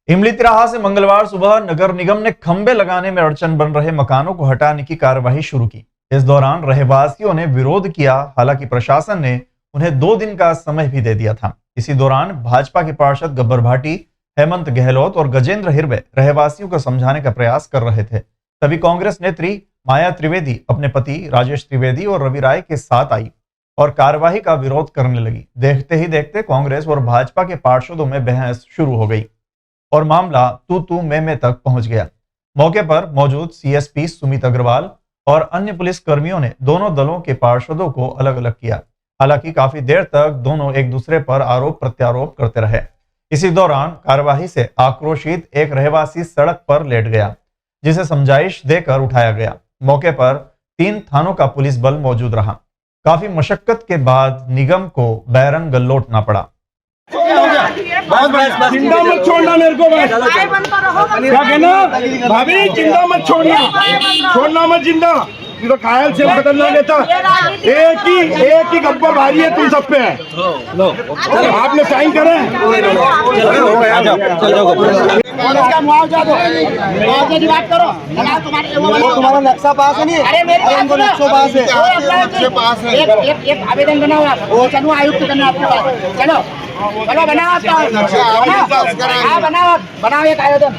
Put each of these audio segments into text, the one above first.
इमली तिराहा से मंगलवार सुबह नगर निगम ने खंबे लगाने में अड़चन बन रहे मकानों को हटाने की कार्यवाही शुरू की। इस दौरान रहवासियों ने विरोध किया, हालांकि प्रशासन ने उन्हें 2 दिन का समय भी दे दिया था। इसी दौरान भाजपा के पार्षद गब्बर भाटी, हेमंत गहलोत और गजेंद्र हिरवे रहवासियों को समझाने का प्रयास कर रहे थे। तभी कांग्रेस नेत्री माया त्रिवेदी अपने पति राजेश त्रिवेदी और रवि राय के साथ आई और कार्यवाही का विरोध करने लगी। देखते ही देखते कांग्रेस और भाजपा के पार्षदों में बहस शुरू हो गई और मामला तू मैं तक पहुंच गया। मौके पर मौजूद सीएसपी सुमित अग्रवाल और अन्य पुलिस कर्मियों ने दोनों दलों के पार्षदों को अलग अलग किया। हालांकि काफी देर तक दोनों एक दूसरे पर आरोप प्रत्यारोप करते रहे। इसी दौरान कार्यवाही से आक्रोशित एक रहवासी सड़क पर लेट गया, जिसे समझाइश देकर उठाया गया। मौके पर 3 थानों का पुलिस बल मौजूद रहा। काफी मशक्कत के बाद निगम को बैरंग लौटना पड़ा। जिंदा मत छोड़ना मेरे को, बस क्या कहना भाभी, जिंदा मत छोड़ना मत जिंदा। ये तो कायल से खतरनाक लेता। एक ही गब्बर भारी है, तुम सब पे है। आपने साइन करे, मुआवजा दो, मुआवजे की बात करो। तुम्हारा नक्शा पास है नहीं? अरे मेरे नक्शा पास है। एक आवेदन बना हुआ, वो चलो आयुक्त करना आपके पास। चलो बनाओ एक आयोजन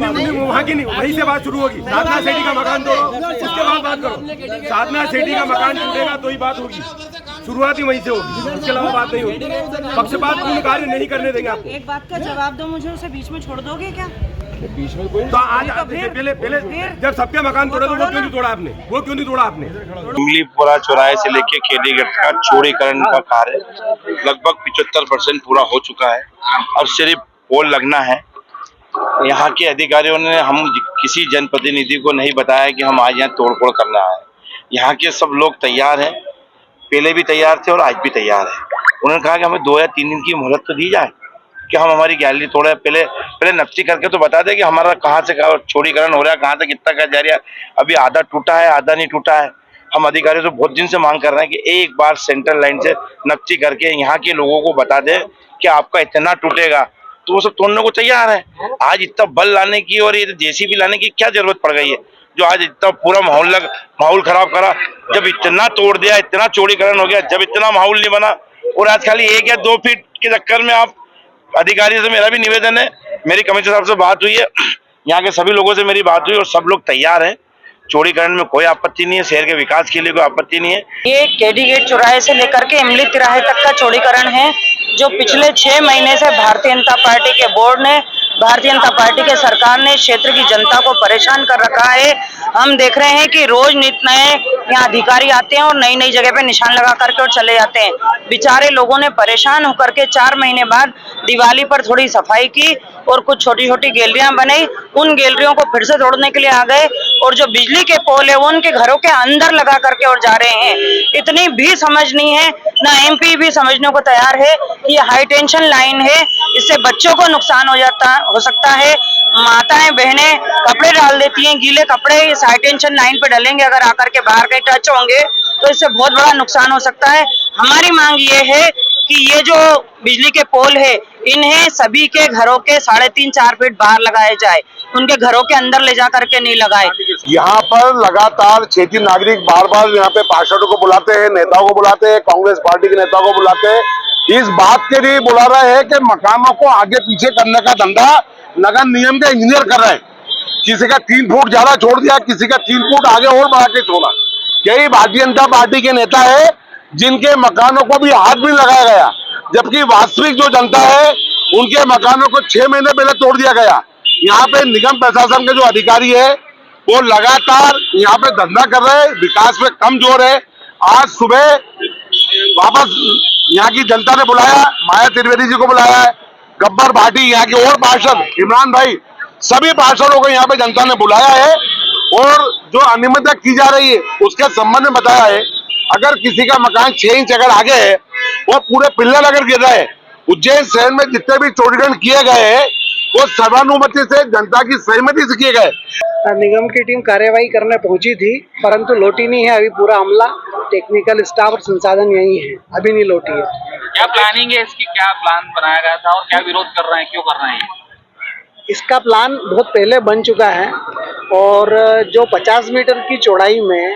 नहीं, वहाँ की नहीं, वहीं से बात शुरू होगी। साधना सेठी का मकान तोड़ो, उसके बाद बात करो। साधना सेठी का मकान टूटेगा तो ही बात होगी, शुरुआत ही वहीं से होगी, उसके अलावा बात नहीं होगी। पक्षपातपूर्ण कार्य नहीं करने देंगे आपको। एक बात का जवाब दो मुझे, उसे बीच में छोड़ दोगे क्या? बीच में कोई तो आज पहले जब सबके मकान तोड़े तो वो क्यों नहीं तोड़ा आपने? इमलीपुरा चौराहे से लेके खेड़ी गेट का चौड़ीकरण का कार्य लगभग 75% पूरा हो चुका है। अब सिर्फ पोल लगना है। यहाँ के अधिकारियों ने हम किसी जनप्रतिनिधि को नहीं बताया कि हम आज यहाँ तोड़फोड़ करना है। यहाँ के सब लोग तैयार हैं, पहले भी तैयार थे और आज भी तैयार है। उन्होंने कहा कि हमें 2 या 3 दिन की मोहलत तो दी जाए कि हम हमारी गैलरी तोड़े, पहले नक्शे करके तो बता दें कि हमारा कहाँ से चौड़ीकरण हो रहा है, कहाँ से कितना का जा रहा है। अभी आधा टूटा है, आधा नहीं टूटा है। हम अधिकारियों से बहुत दिन से मांग कर रहे हैं कि एक बार सेंट्रल लाइन से नक्शे करके यहाँ के लोगों को बता दें कि आपका इतना टूटेगा, तो वो सब तोड़ने को तैयार है। आज इतना बल लाने की और ये जेसीबी लाने की क्या जरूरत पड़ गई है, जो आज इतना पूरा माहौल खराब करा। जब इतना तोड़ दिया, इतना चौड़ीकरण हो गया, जब इतना माहौल नहीं बना, और आज खाली 1 या 2 फीट के चक्कर में आप अधिकारी से मेरा भी निवेदन है, मेरी कमिश्नर साहब से बात हुई है, यहाँ के सभी लोगों से मेरी बात हुई और सब लोग तैयार हैं। चौड़ीकरण में कोई आपत्ति नहीं है, शहर के विकास के लिए कोई आपत्ति नहीं है। ये केडी गेट चौराहे से लेकर के इमली तिराहे तक का चौड़ीकरण है, जो पिछले 6 महीने से भारतीय जनता पार्टी के बोर्ड ने, भारतीय जनता पार्टी के सरकार ने क्षेत्र की जनता को परेशान कर रखा है। हम देख रहे हैं कि रोज नित नए यहाँ अधिकारी आते हैं और नई नई जगह पे निशान लगा करके और चले जाते हैं। बेचारे लोगों ने परेशान होकर के 4 महीने बाद दिवाली पर थोड़ी सफाई की और कुछ छोटी छोटी गैलरियां बनाई। उन गैलरियों को फिर से तोड़ने के लिए आ गए और जो बिजली के पोल है वो उनके घरों के अंदर लगा करके और जा रहे हैं। इतनी भी समझ नहीं है, ना एमपी भी समझने को तैयार है कि ये हाई टेंशन लाइन है, इससे बच्चों को नुकसान हो सकता है। माताएं बहनें कपड़े डाल देती हैं, गीले कपड़े इस हाई टेंशन लाइन पे डलेंगे, अगर आकर के बाहर कहीं टच होंगे तो इससे बहुत बड़ा नुकसान हो सकता है। हमारी मांग ये है कि ये जो बिजली के पोल है, इन्हें सभी के घरों के 3.5-4 फीट बाहर लगाए जाए, उनके घरों के अंदर ले जा करके नहीं लगाए। यहाँ पर लगातार क्षेत्रीय नागरिक बार यहाँ पे पार्षदों को बुलाते हैं, नेताओं को बुलाते हैं, कांग्रेस पार्टी के नेताओं को बुलाते हैं। इस बात के लिए बुला रहे हैं कि मकानों को आगे पीछे करने का धंधा नगर निगम के इंजीनियर कर रहे हैं। किसी का 3 फुट ज्यादा छोड़ दिया, किसी का 3 फुट आगे और बढ़ा के छोड़ा। कई भारतीय जनता पार्टी के नेता है जिनके मकानों को भी हाथ भी लगाया गया, जबकि वास्तविक जो जनता है उनके मकानों को 6 महीने पहले तोड़ दिया गया। यहाँ पे निगम प्रशासन के जो अधिकारी है वो लगातार यहाँ पे धंधा कर रहे हैं, विकास में कम जोर है। आज सुबह वापस यहाँ की जनता ने बुलाया, माया त्रिवेदी जी को बुलाया है, गब्बर भाटी, यहाँ के और पार्षद इमरान भाई, सभी पार्षदों को यहाँ पे जनता ने बुलाया है और जो अनियमितता की जा रही है उसके संबंध में बताया है। अगर किसी का मकान 6 इंच अगर आगे है, वो पूरे पिल्लर अगर गिर रहे हैं। उज्जैन शहर में जितने भी चौड़ीकरण किए गए हैं वो सर्वानुमति से, जनता की सहमति से किए गए। निगम की टीम कार्यवाही करने पहुंची थी, परंतु लौटी नहीं है। अभी पूरा अमला, टेक्निकल स्टाफ और संसाधन यही है, अभी नहीं लौटी है। क्या प्लानिंग है इसकी, क्या प्लान बनाया गया था और क्या विरोध कर रहे हैं, क्यों कर रहे हैं ये? इसका प्लान बहुत पहले बन चुका है और जो 50 मीटर की चौड़ाई में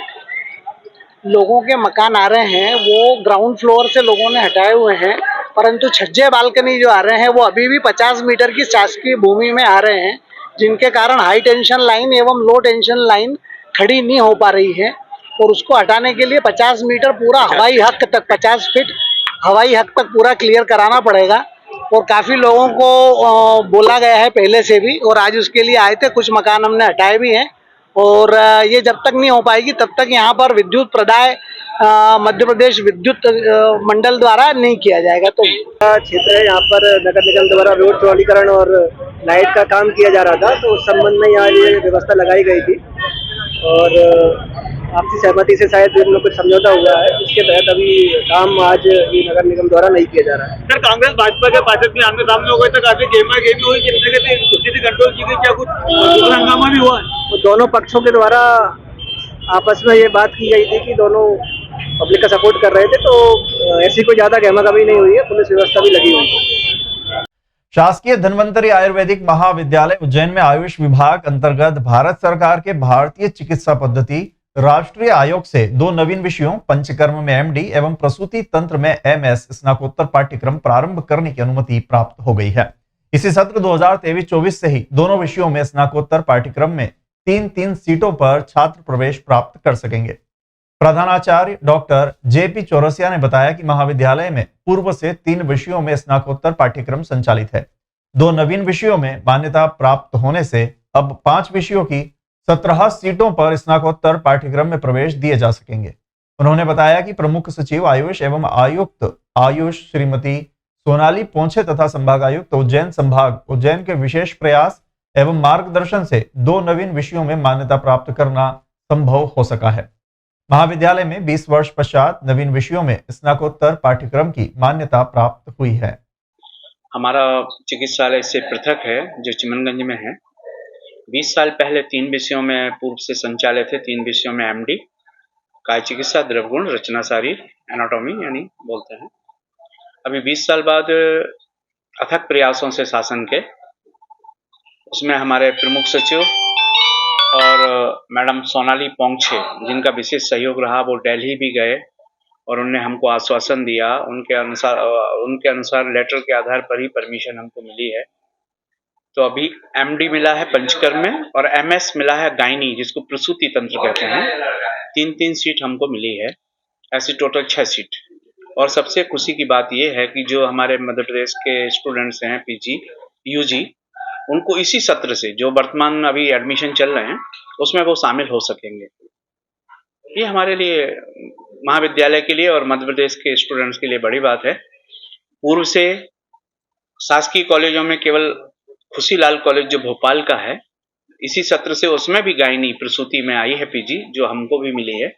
लोगों के मकान आ रहे हैं वो ग्राउंड फ्लोर से लोगों ने हटाए हुए हैं, परंतु छज्जे बालकनी जो आ रहे हैं वो अभी भी 50 मीटर की शासकीय भूमि में आ रहे हैं, जिनके कारण हाई टेंशन लाइन एवं लो टेंशन लाइन खड़ी नहीं हो पा रही है और उसको हटाने के लिए 50 मीटर पूरा हवाई हक तक 50 फीट हवाई हक तक पूरा क्लियर कराना पड़ेगा। और काफ़ी लोगों को बोला गया है पहले से भी और आज उसके लिए आए थे, कुछ मकान हमने हटाए भी हैं और ये जब तक नहीं हो पाएगी तब तक यहाँ पर विद्युत प्रदाय मध्य प्रदेश विद्युत मंडल द्वारा नहीं किया जाएगा। तो क्षेत्र है यहाँ पर नगर निगम द्वारा रोड चौड़ीकरण और लाइट का काम किया जा रहा था, तो उस संबंध में यहाँ ये व्यवस्था लगाई गई थी और आपसी सहमति से शायद इन लोग कुछ समझौता हुआ है, इसके तहत अभी काम आज ये नगर निगम द्वारा नहीं किया जा रहा है। सर, कांग्रेस भाजपा के पार्षद के आमने सामने हो गए थे, काफी गेमा गेमी हुई, किस तरह से स्थिति कंट्रोल की गई, क्या कुछ हंगामा भी हुआ? वो दोनों पक्षों के द्वारा आपस में ये बात की गई थी कि दोनों पब्लिक का सपोर्ट कर रहे थे, तो ऐसी कोई ज्यादा गहमा गहमी नहीं हुई है, पुलिस व्यवस्था भी लगी हुई है। शासकीय धन्वंतरी आयुर्वेदिक महाविद्यालय उज्जैन में आयुष विभाग अंतर्गत भारत सरकार के भारतीय चिकित्सा पद्धति राष्ट्रीय आयोग से 2 नवीन विषयों पंचकर्म में एमडी एवं प्रसूति तंत्र में एमएस स्नातकोत्तर पाठ्यक्रम प्रारंभ करने की अनुमति प्राप्त हो गई है। इसी सत्र 2023-24 से ही दोनों विषयों में स्नातकोत्तर पाठ्यक्रम में 3-3 सीटों पर छात्र प्रवेश प्राप्त कर सकेंगे। प्रधानाचार्य डॉक्टर जेपी चौरसिया ने बताया कि महाविद्यालय में पूर्व से 3 विषयों में स्नातकोत्तर पाठ्यक्रम संचालित है। 2 नवीन विषयों में मान्यता प्राप्त होने से अब 5 विषयों की 17 सीटों पर स्नातकोत्तर पाठ्यक्रम में प्रवेश दिए जा सकेंगे। उन्होंने बताया कि प्रमुख सचिव आयुष एवं आयुक्त आयुष श्रीमती सोनाली पोंछे तथा संभागायुक्त उज्जैन संभाग उज्जैन के विशेष प्रयास एवं मार्गदर्शन से 2 नवीन विषयों में मान्यता प्राप्त करना संभव हो सका है। महाविद्यालय में 20 वर्ष पश्चात नवीन विषयों में स्नातकोत्तर पाठ्यक्रम की मान्यता प्राप्त हुई है। हमारा चिकित्सालय से पृथक है जो चिमनगंज में है। 20 साल पहले 3 विषयों में पूर्व से संचालित थे, 3 विषयों में एमडी काय चिकित्सा, द्रवगुण, रचना शारीर, एनाटॉमी यानी बोलते हैं। अभी 20 साल बाद अथक प्रयासों से शासन के उसमें हमारे प्रमुख सचिव और मैडम सोनाली पोंछे जिनका विशेष सहयोग रहा, वो दिल्ली भी गए और उन्होंने हमको आश्वासन दिया। उनके अनुसार लेटर के आधार पर ही परमिशन हमको मिली है। तो अभी एमडी मिला है पंचकर्म में और एमएस मिला है गायनी, जिसको प्रसूति तंत्र कहते हैं। 3-3 सीट हमको मिली है, ऐसी टोटल 6 सीट। और सबसे खुशी की बात यह है कि जो हमारे मध्य प्रदेश के स्टूडेंट्स हैं पीजी यूजी, उनको इसी सत्र से जो वर्तमान अभी एडमिशन चल रहे हैं उसमें वो शामिल हो सकेंगे। ये हमारे लिए, महाविद्यालय के लिए और मध्य प्रदेश के स्टूडेंट्स के लिए बड़ी बात है। पूर्व से शासकीय कॉलेजों में केवल खुशीलाल कॉलेज जो भोपाल का है, इसी सत्र से उसमें भी गायनी प्रसूति में आई है पीजी, जो हमको भी मिली है।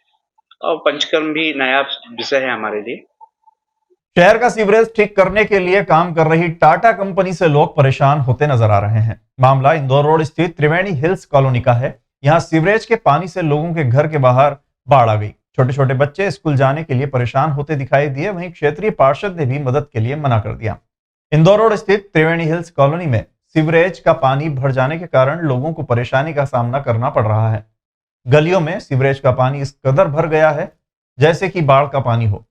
और पंचकर्म भी नया विषय है हमारे लिए। शहर का सीवरेज ठीक करने के लिए काम कर रही टाटा कंपनी से लोग परेशान होते नजर आ रहे हैं। मामला इंदौर रोड स्थित त्रिवेणी हिल्स कॉलोनी का है। यहाँ सीवरेज के पानी से लोगों के घर के बाहर बाढ़ आ गई। छोटे छोटे बच्चे स्कूल जाने के लिए परेशान होते दिखाई दिए। वहीं क्षेत्रीय पार्षद ने भी मदद के लिए मना कर दिया। इंदौर रोड स्थित त्रिवेणी हिल्स कॉलोनी में सीवरेज का पानी भर जाने के कारण लोगों को परेशानी का सामना करना पड़ रहा है। गलियों में सीवरेज का पानी इस कदर भर गया है जैसे कि बाढ़ का पानी हो।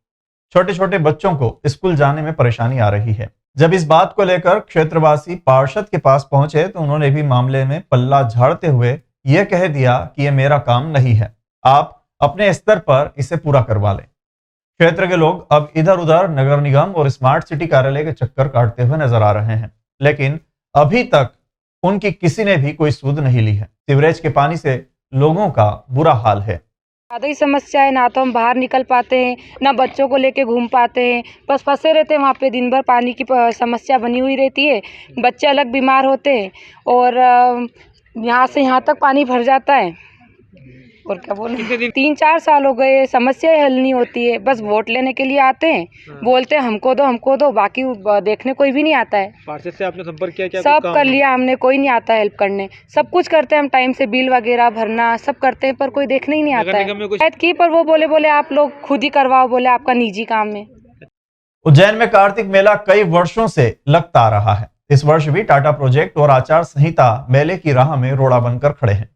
छोटे छोटे बच्चों को स्कूल जाने में परेशानी आ रही है। जब इस बात को लेकर क्षेत्रवासी पार्षद के पास पहुंचे तो उन्होंने भी मामले में पल्ला झाड़ते हुए यह कह दिया कि यह मेरा काम नहीं है, आप अपने स्तर पर इसे पूरा करवा लें। क्षेत्र के लोग अब इधर उधर नगर निगम और स्मार्ट सिटी कार्यालय के चक्कर काटते हुए नजर आ रहे हैं, लेकिन अभी तक उनकी किसी ने भी कोई सूद नहीं ली है। सीवरेज के पानी से लोगों का बुरा हाल है। ज़्यादा ही समस्या है, ना तो हम बाहर निकल पाते हैं, ना बच्चों को लेके घूम पाते हैं, बस फंसे रहते हैं वहाँ पे। दिन भर पानी की समस्या बनी हुई रहती है, बच्चे अलग बीमार होते हैं और यहाँ से यहाँ तक पानी भर जाता है। और क्या बोले, 3-4 साल हो गए, समस्या हल नहीं होती है। बस वोट लेने के लिए आते हैं, बोलते हैं हमको दो, बाकी देखने कोई भी नहीं आता है। पार्षद से आपने संपर्क किया क्या? सब कर लिया हमने, कोई नहीं आता हेल्प करने। सब कुछ करते हैं हम, टाइम से बिल वगैरह भरना सब करते हैं, पर कोई देखने ही नहीं आता है। शायद की पर वो बोले आप लोग खुद ही करवाओ, बोले आपका निजी काम है। उज्जैन में कार्तिक मेला कई वर्षों से लगता आ रहा है। इस वर्ष भी टाटा प्रोजेक्ट और आचार संहिता मेले की राह में रोड़ा बनकर खड़े हैं।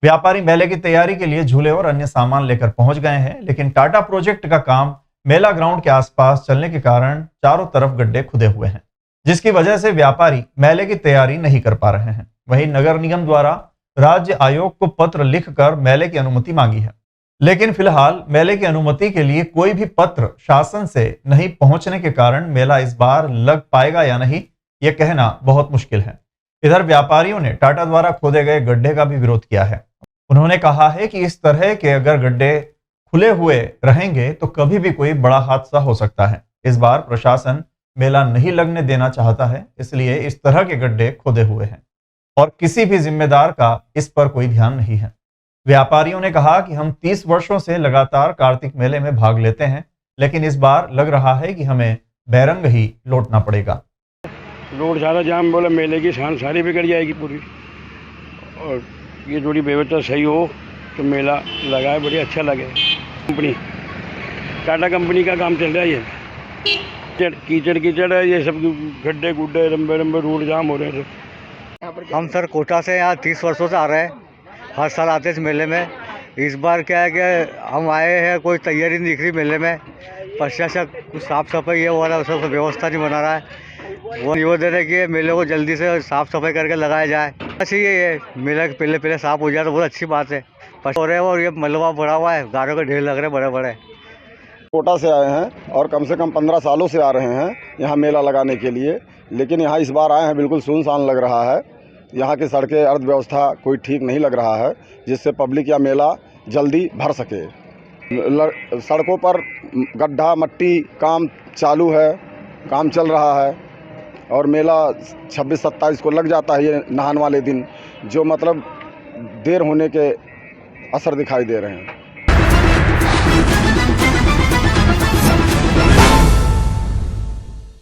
व्यापारी मेले की तैयारी के लिए झूले और अन्य सामान लेकर पहुंच गए हैं, लेकिन टाटा प्रोजेक्ट का काम मेला ग्राउंड के आसपास चलने के कारण चारों तरफ गड्ढे खुदे हुए हैं, जिसकी वजह से व्यापारी मेले की तैयारी नहीं कर पा रहे हैं। वहीं नगर निगम द्वारा राज्य आयोग को पत्र लिखकर मेले की अनुमति मांगी है, लेकिन फिलहाल मेले की अनुमति के लिए कोई भी पत्र शासन से नहीं पहुंचने के कारण मेला इस बार लग पाएगा या नहीं, यह कहना बहुत मुश्किल है। इधर व्यापारियों ने टाटा द्वारा खोदे गए गड्ढे का भी विरोध किया है। उन्होंने कहा है कि इस तरह के अगर गड्ढे खुले हुए रहेंगे तो कभी भी कोई बड़ा हादसा हो सकता है। इस बार प्रशासन मेला नहीं लगने देना चाहता है, इसलिए इस तरह के गड्ढे खोदे हुए हैं और किसी भी जिम्मेदार का इस पर कोई ध्यान नहीं है। व्यापारियों ने कहा कि हम 30 वर्षों से लगातार कार्तिक मेले में भाग लेते हैं, लेकिन इस बार लग रहा है कि हमें बैरंग ही लौटना पड़ेगा। रोड ज़्यादा जाम, बोले मेले की शान सारी बिगड़ जाएगी पूरी, और ये थोड़ी व्यवस्था सही हो तो मेला लगाए, बढ़िया अच्छा लगे। कंपनी टाटा कंपनी का काम चल रहा है। ये कीचड़ है, ये सब गड्ढे गुड्ढे लंबे लंबे रोड जाम हो रहे हैं सब। हम सर कोटा से यहाँ 30 वर्षों से आ रहे हैं, हर साल आते इस मेले में। इस बार क्या है कि हम आए हैं, कोई तैयारी नहीं दिख रही मेले में। प्रशासन कुछ साफ़ सफाई ये हो रहा है, सब व्यवस्था नहीं बना रहा है। वो निवेदन है कि मेले को जल्दी से साफ़ सफाई करके लगाया जाए। अच्छा ये मेला पहले साफ़ हो जाए तो बहुत अच्छी बात है। हो रहे और ये मलबा भरा हुआ है, गाड़ियों के ढेर लग रहे बड़े बड़े। कोटा से आए हैं और कम से कम 15 सालों से आ रहे हैं यहाँ मेला लगाने के लिए, लेकिन यहाँ इस बार आए हैं बिल्कुल सुनसान लग रहा है। यहाँ की सड़कें अर्थव्यवस्था कोई ठीक नहीं लग रहा है, जिससे पब्लिक या मेला जल्दी भर सके। सड़कों पर गड्ढा मट्टी काम चालू है, काम चल रहा है और मेला 26-27 को लग जाता है ये नहान वाले दिन, जो मतलब देर होने के असर दिखाई दे रहे हैं।